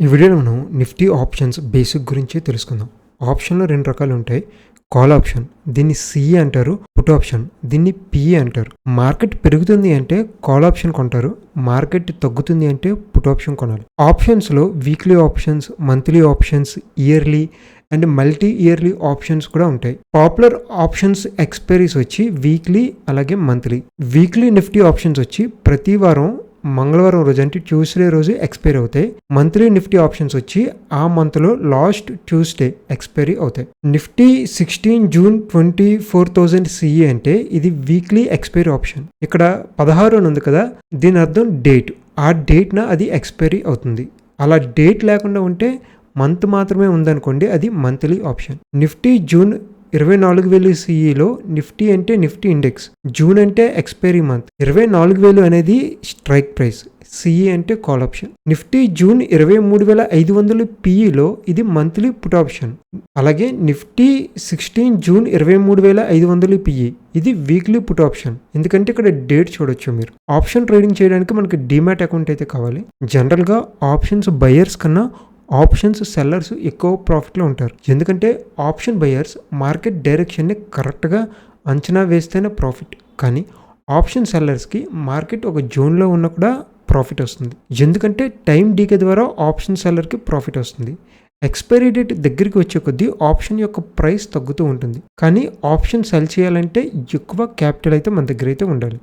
ఈ వీడియోలో మనం నిఫ్టీ ఆప్షన్స్ బేసిక్ గురించి తెలుసుకుందాం. ఆప్షన్లో 2 రకాలు ఉంటాయి. కాల్ ఆప్షన్, దీన్ని సిఈ అంటారు. పుట్ ఆప్షన్, దీన్ని పిఈ అంటారు. మార్కెట్ పెరుగుతుంది అంటే కాల్ ఆప్షన్ కొంటారు, మార్కెట్ తగ్గుతుంది అంటే పుట్ ఆప్షన్ కొనాలి. ఆప్షన్స్లో weekly options, monthly options, yearly and multi yearly options కూడా ఉంటాయి. పాపులర్ ఆప్షన్స్ ఎక్స్పైరీస్ వచ్చి వీక్లీ అలాగే మంత్లీ. వీక్లీ నిఫ్టీ ఆప్షన్స్ వచ్చి ప్రతి వారం మంగళవారం రోజు అంటే ట్యూస్డే రోజు ఎక్స్పైరీ అవుతాయి. మంత్లీ నిఫ్టీ ఆప్షన్స్ వచ్చి ఆ మంత్లో లాస్ట్ ట్యూస్డే ఎక్స్పైరీ అవుతాయి. నిఫ్టీ 16 జూన్ 24,000 సిఈ అంటే ఇది వీక్లీ ఎక్స్పైరీ ఆప్షన్. ఇక్కడ 16 అని ఉంది కదా, దీని అర్థం డేట్. ఆ డేట్న అది ఎక్స్పైరీ అవుతుంది. అలా డేట్ లేకుండా ఉంటే మంత్ మాత్రమే ఉందనుకోండి, అది మంత్లీ ఆప్షన్. నిఫ్టీ జూన్ 24,000 సిఈలో నిఫ్టీ అంటే నిఫ్టీ ఇండెక్స్, జూన్ అంటే ఎక్స్పైరీ మంత్, 24,000 అనేది స్ట్రైక్ ప్రైస్, సిఈ అంటే కాల్ ఆప్షన్. నిఫ్టీ జూన్ 23,500 పిఈలో ఇది మంత్లీ పుట్ ఆప్షన్. అలాగే నిఫ్టీ 16 జూన్ 23,500 పిఈ ఇది వీక్లీ పుట్ ఆప్షన్. ఎందుకంటే ఇక్కడ డేట్ చూడొచ్చు మీరు. ఆప్షన్ ట్రేడింగ్ చేయడానికి మనకి డీమ్యాట్ అకౌంట్ అయితే కావాలి. జనరల్గా ఆప్షన్స్ బయర్స్ కన్నా ఆప్షన్స్ సెల్లర్స్ ఎక్కువ ప్రాఫిట్లో ఉంటారు. ఎందుకంటే ఆప్షన్ బయర్స్ మార్కెట్ డైరెక్షన్ని కరెక్ట్గా అంచనా వేస్తేనే ప్రాఫిట్, కానీ ఆప్షన్ సెల్లర్స్కి మార్కెట్ ఒక జోన్లో ఉన్న కూడా ప్రాఫిట్ వస్తుంది. ఎందుకంటే టైం డీకే ద్వారా ఆప్షన్ సెల్లర్కి ప్రాఫిట్ వస్తుంది. ఎక్స్పైరీ డేట్ దగ్గరికి వచ్చే కొద్దీ ఆప్షన్ యొక్క ప్రైస్ తగ్గుతూ ఉంటుంది. కానీ ఆప్షన్ సెల్ చేయాలంటే ఎక్కువ క్యాపిటల్ అయితే మన దగ్గర అయితే ఉండాలి.